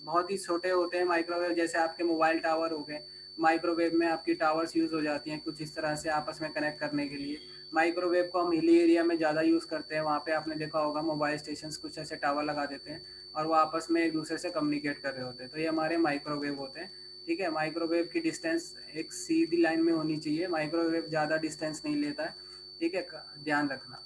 बहुत ही छोटे होते हैं माइक्रोवेव, जैसे आपके मोबाइल टावर हो गए। माइक्रोवेव में आपकी टावर्स यूज़ हो जाती हैं कुछ इस तरह से आपस में कनेक्ट करने के लिए। माइक्रोवेव को हम हिली एरिया में ज़्यादा यूज़ करते हैं, वहाँ पे आपने देखा होगा मोबाइल स्टेशन कुछ ऐसे टावर लगा देते हैं और वो आपस में एक दूसरे से कम्युनिकेट कर रहे होते हैं। तो ये हमारे माइक्रोवेव होते हैं, ठीक है। माइक्रोवेव की डिस्टेंस एक सीधी लाइन में होनी चाहिए, माइक्रोवेव ज़्यादा डिस्टेंस नहीं लेता है, ठीक है, ध्यान रखना।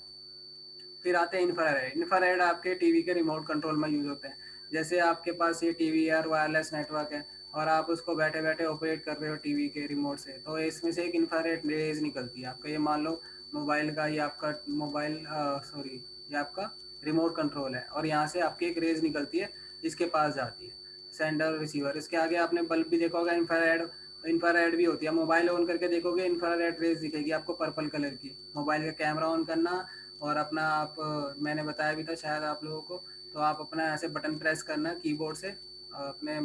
फिर आते हैं इंफ्रारेड। इंफ्रारेड आपके टीवी के रिमोट कंट्रोल में यूज़ होते हैं। जैसे आपके पास ये टीवी है और वायरलेस नेटवर्क है और आप उसको बैठे बैठे ऑपरेट कर रहे हो टीवी के रिमोट से, तो इसमें से एक इंफ्रारेड रेज निकलती है आपका। ये मान लो मोबाइल का, ये आपका मोबाइल सॉरी, ये आपका रिमोट कंट्रोल है और यहाँ से आपकी एक रेज निकलती है, इसके पास जाती है, सेंडर और रिसीवर। इसके आगे आपने बल्ब भी देखा होगा इंफ्रारेड, इंफ्रारेड भी होती है। मोबाइल ऑन करके देखोगे इंफ्रारेड रेज दिखेगी आपको पर्पल कलर की। मोबाइल का कैमरा ऑन करना और अपना आप मैंने बताया भी था शायद आप लोगों को, तो आप अपना ऐसे बटन प्रेस करना कीबोर्ड से, अपने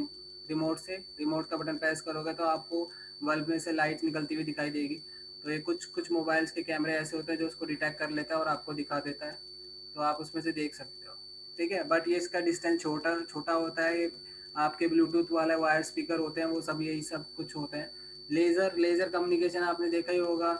रिमोट से, रिमोट का बटन प्रेस करोगे तो आपको बल्ब में से लाइट निकलती हुई दिखाई देगी। तो ये कुछ कुछ मोबाइल्स के कैमरे ऐसे होते हैं जो उसको डिटेक्ट कर लेता है और आपको दिखा देता है, तो आप उसमें से देख सकते हो, ठीक है। बट ये इसका डिस्टेंस छोटा छोटा होता है। आपके ब्लूटूथ वाले वायर स्पीकर होते हैं वो सब यही सब कुछ होते हैं। लेज़र, लेज़र कम्युनिकेशन आपने देखा ही होगा,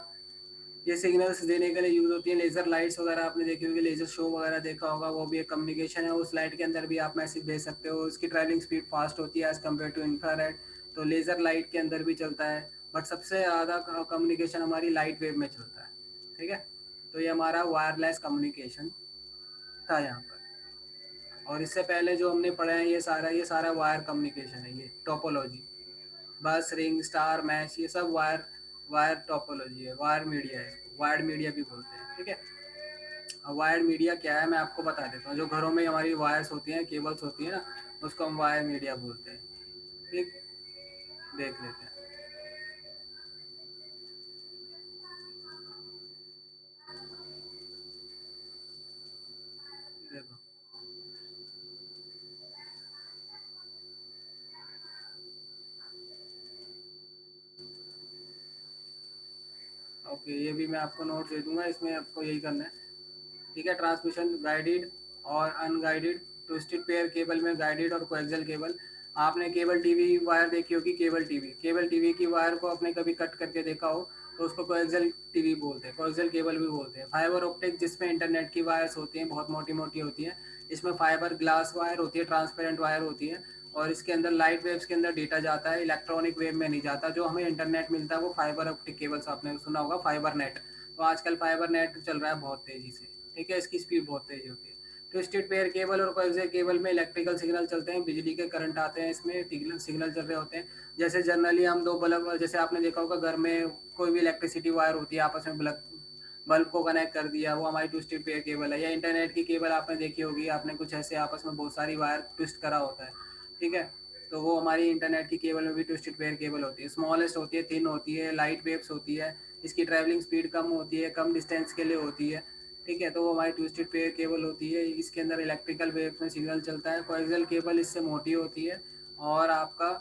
ये सिग्नल्स देने के लिए यूज होती है। लेजर लाइट्स वगैरह आपने देखी होगी, लेजर शो वगैरह देखा होगा, वो भी एक कम्युनिकेशन है। उस लाइट के अंदर भी आप मैसेज भेज सकते हो। उसकी ट्रैवलिंग स्पीड फास्ट होती है एज कम्पेयर टू इंफ्रारेड, तो लेजर लाइट के अंदर भी चलता है। बट सबसे ज़्यादा कम्युनिकेशन हमारी लाइट वेव में चलता है, ठीक है। तो ये हमारा वायरलेस कम्युनिकेशन था यहाँ पर। और इससे पहले जो हमने पढ़ा है ये सारा वायर कम्युनिकेशन है, ये टोपोलॉजी। बस, रिंग, स्टार, मैश, ये सब वायर वायर टोपोलॉजी है, वायर मीडिया है, इसको वायर्ड मीडिया भी बोलते हैं, ठीक है। अब वायर्ड मीडिया क्या है मैं आपको बता देता हूँ। जो घरों में हमारी वायर्स होती हैं, केबल्स होती है ना, उसको हम वायर मीडिया बोलते हैं, ठीक। देख लेते हैं, देखो। ओके, ये भी मैं आपको नोट दे दूंगा, इसमें आपको यही करना है, ठीक है। ट्रांसमिशन गाइडेड और अनगाइडेड। ट्विस्टेड पेयर केबल में गाइडेड और कोएक्सियल केबल। आपने केबल टीवी वायर देखी होगी, केबल टीवी की वायर को आपने कभी कट करके देखा हो तो उसको कोएक्सियल टीवी बोलते हैं, कोएक्सियल केबल भी बोलते हैं। फाइबर ऑप्टिक जिसमें इंटरनेट की वायर्स होती हैं, बहुत मोटी मोटी होती हैं। इसमें फाइबर ग्लास वायर होती है, ट्रांसपेरेंट वायर होती है, और इसके अंदर लाइट वेव्स के अंदर डेटा जाता है, इलेक्ट्रॉनिक वेव में नहीं जाता। जो हमें इंटरनेट मिलता है वो फाइबर ऑप्टिक केबल्स, आपने सुना होगा फाइबर नेट। तो आजकल फाइबर नेट चल रहा है बहुत तेज़ी से, ठीक है, इसकी स्पीड बहुत तेज़ होती है। ट्विस्टेड पेयर केबल और कोएक्सियल केबल में इलेक्ट्रिकल सिग्नल चलते हैं, बिजली के करंट आते हैं, इसमें सिग्नल चल रहे होते हैं। जैसे जनरली हम दो बल्ब, जैसे आपने देखा होगा घर में कोई भी इलेक्ट्रिसिटी वायर होती है, आपस में बल्ब बल्ब को कनेक्ट कर दिया, वो हमारी ट्विस्टेड पेयर केबल है। या इंटरनेट की केबल आपने देखी होगी, आपने कुछ ऐसे आपस में बहुत सारी वायर ट्विस्ट करा होता है, ठीक है। तो वो हमारी इंटरनेट की केबल में भी ट्विस्टेड पेयर केबल होती है। स्मॉलेस्ट होती है, थिन होती है, लाइट वेव्स होती है, इसकी ट्रैवलिंग स्पीड कम होती है, कम डिस्टेंस के लिए होती है, ठीक है। तो वो हमारी ट्विस्टेड पेयर केबल होती है, इसके अंदर इलेक्ट्रिकल वेव्स में सिग्नल चलता है। कोएक्सियल केबल इससे मोटी होती है और आपका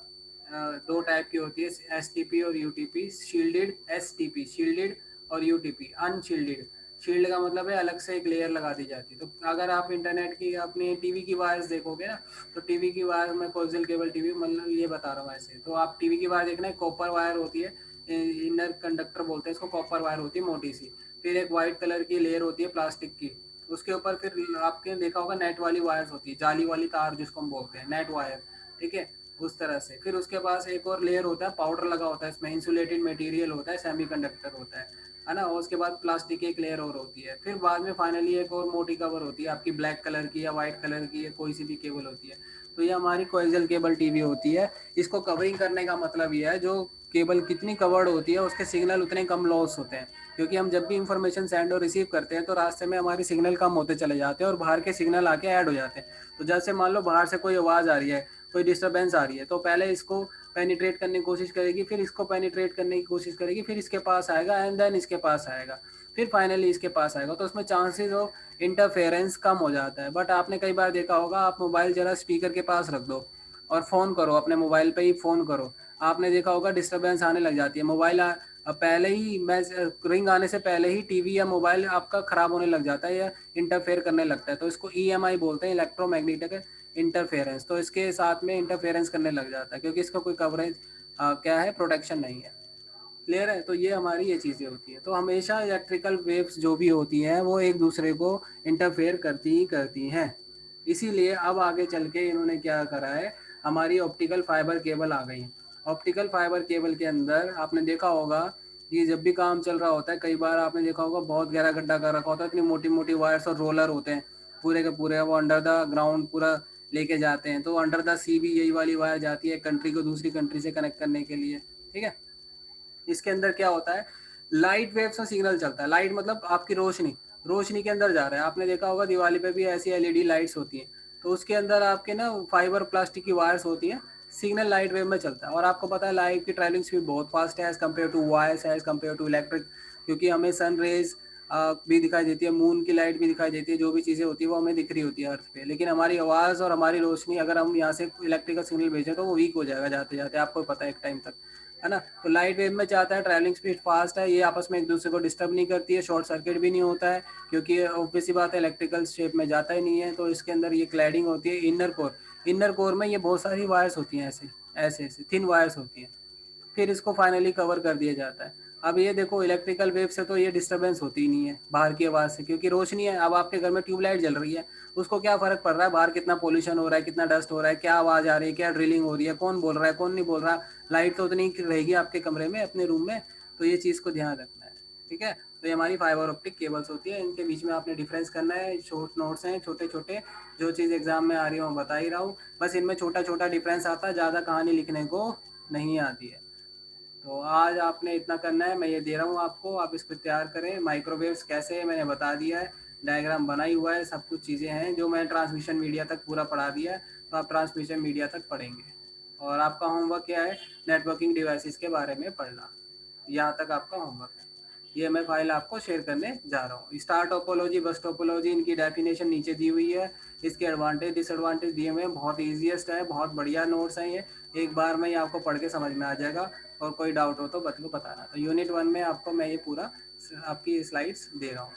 दो टाइप की होती है, एस टी पी और U T P. Shielded, S T P shielded और U T P unshielded. Shield का मतलब है अलग से एक लेयर लगा दी जाती है। तो अगर आप इंटरनेट की अपनी टीवी की वायर्स देखोगे ना, तो टीवी की वायर में कोएक्सियल केबल टीवी, मतलब ये बता रहा हूँ ऐसे, तो आप टीवी की वायर देखना है, कॉपर वायर होती है, इनर कंडक्टर बोलते हैं इसको, कॉपर वायर होती है मोटी सी। फिर एक वाइट कलर की लेयर होती है प्लास्टिक की, उसके ऊपर फिर आपने देखा होगा नेट वाली वायर्स होती है, जाली वाली तार जिसको हम बोलते हैं, नेट वायर, ठीक है, उस तरह से। फिर उसके पास एक और लेयर होता है, पाउडर लगा होता है इसमें, इंसुलेटेड मटेरियल होता है, सेमीकंडक्टर होता है ना। और उसके बाद प्लास्टिक की एक लेयर और होती है। फिर बाद में फाइनली एक और मोटी कवर होती है आपकी, ब्लैक कलर की या वाइट कलर की, या कोई सी भी केबल होती है। तो ये हमारी कोएक्सियल केबल टीवी होती है। इसको कवरिंग करने का मतलब ये है, जो केबल कितनी कवर्ड होती है उसके सिग्नल उतने कम लॉस होते हैं, क्योंकि हम जब भी इंफॉर्मेशन सेंड और रिसीव करते हैं तो रास्ते में हमारे सिग्नल कम होते चले जाते हैं और बाहर के सिग्नल आके ऐड हो जाते हैं। तो जैसे मान लो बाहर से कोई आवाज़ आ रही है, कोई डिस्टर्बेंस आ रही है, तो पहले इसको पेनिट्रेट करने की कोशिश करेगी, फिर इसको पेनिट्रेट करने की कोशिश करेगी, फिर इसके पास आएगा, एंड देन इसके पास आएगा, फिर फाइनली इसके पास आएगा। तो उसमें चांसेस ऑफ इंटरफेरेंस कम हो जाता है। बट आपने कई बार देखा होगा, आप मोबाइल जरा स्पीकर के पास रख दो और फ़ोन करो, अपने मोबाइल पे ही फ़ोन करो, आपने देखा होगा डिस्टर्बेंस आने लग जाती है। मोबाइल पहले ही रिंग आने से पहले ही टीवी या मोबाइल आपका ख़राब होने लग जाता है या इंटरफेयर करने लगता है। तो इसको EMI बोलते हैं, इलेक्ट्रोमैग्नेटिक इंटरफेरेंस। तो इसके साथ में इंटरफेरेंस करने लग जाता है, क्योंकि इसका कोई कवरेज क्या है, प्रोटेक्शन नहीं है। क्लियर है? तो ये हमारी ये चीज़ें होती हैं। तो हमेशा इलेक्ट्रिकल वेव्स जो भी होती हैं वो एक दूसरे को इंटरफेयर करती ही करती हैं। इसीलिए अब आगे चल के इन्होंने क्या करा है, हमारी ऑप्टिकल फाइबर केबल आ गई। ऑप्टिकल फाइबर केबल के अंदर आपने देखा होगा, ये जब भी काम चल रहा होता है, कई बार आपने देखा होगा बहुत गहरा गड्ढा कर रखा होता है, इतनी मोटी मोटी वायर्स और रोलर होते हैं पूरे के पूरे, वो अंडर द ग्राउंड पूरा लेके जाते हैं। तो अंडर द सी भी यही वाली वायर जाती है कंट्री को दूसरी कंट्री से कनेक्ट करने के लिए, ठीक है। इसके अंदर क्या होता है, लाइट वेव से सिग्नल चलता है। लाइट मतलब आपकी रोशनी, रोशनी के अंदर जा रहा है। आपने देखा होगा दिवाली पे भी ऐसी LED लाइट्स होती हैं, तो उसके अंदर आपके ना फाइबर प्लास्टिक की वायर्स होती हैं, सिग्नल लाइट वेव में चलता है। और आपको पता है लाइट की ट्रैवलिंग स्पीड बहुत फास्ट है as compare to wires, as compare to electric, क्योंकि हमें सन रेज भी दिखाई देती है, मून की लाइट भी दिखाई देती है, जो भी चीज़ें होती है वो हमें दिख रही होती है अर्थ पे। लेकिन हमारी आवाज़ और हमारी रोशनी, अगर हम यहाँ से इलेक्ट्रिकल सिग्नल भेजें तो वो वीक हो जाएगा जाते जाते, आपको पता है एक टाइम तक, है ना। तो लाइट वेव में चाहता है ट्रैवलिंग स्पीड फास्ट है, ये आपस में एक दूसरे को डिस्टर्ब नहीं करती है, शॉर्ट सर्किट भी नहीं होता है, क्योंकि ऑब्वियस सी बात है इलेक्ट्रिकल शेप में जाता ही नहीं है। तो इसके अंदर ये क्लैडिंग होती है इनर कोर। इनर कोर में ये बहुत सारी वायर्स होती हैं, ऐसे ऐसे ऐसे थिन वायर्स होती हैं, फिर इसको फाइनली कवर कर दिया जाता है। अब ये देखो इलेक्ट्रिकल वेव से तो ये डिस्टर्बेंस होती ही नहीं है बाहर की आवाज़ से, क्योंकि रोशनी है। अब आपके घर में ट्यूबलाइट जल रही है, उसको क्या फ़र्क पड़ रहा है बाहर कितना पोल्यूशन हो रहा है, कितना डस्ट हो रहा है, क्या आवाज़ आ रही है, क्या ड्रिलिंग हो रही है, कौन बोल रहा है, कौन नहीं बोल रहा। लाइट तो उतनी रहेगी आपके कमरे में, अपने रूम में। तो ये चीज़ को ध्यान रखना है, ठीक है। तो ये हमारी फाइबर ऑप्टिक केबल्स होती है, इनके बीच में आपने डिफरेंस करना है। शॉर्ट नोट्स हैं छोटे छोटे, जो चीज़ एग्जाम में आ रही है मैं बता ही रहा हूँ, बस इनमें छोटा छोटा डिफरेंस आता है, ज़्यादा कहानी लिखने को नहीं आती है। तो आज आपने इतना करना है, मैं ये दे रहा हूँ आपको, आप इसको तैयार करें। माइक्रोवेव्स कैसे है मैंने बता दिया है, डायग्राम बना ही हुआ है, सब कुछ चीज़ें हैं जो मैंने ट्रांसमिशन मीडिया तक पूरा पढ़ा दिया है। तो आप ट्रांसमिशन मीडिया तक पढ़ेंगे। और आपका होमवर्क क्या है, नेटवर्किंग डिवाइसेस के बारे में पढ़ना, यहाँ तक आपका होमवर्क है। ये मैं फाइल आपको शेयर करने जा रहा हूँ। स्टार टोपोलॉजी, बस टोपोलॉजी, इनकी डेफिनेशन नीचे दी हुई है, इसके एडवांटेज डिसएडवांटेज दिए हुए हैं। बहुत ईजीएस्ट है, बहुत बढ़िया नोट्स हैं ये, एक बार में ही आपको पढ़ के समझ में आ जाएगा। और कोई डाउट हो तो बताना। तो यूनिट 1 में आपको मैं ये पूरा आपकी स्लाइड्स दे रहा हूँ।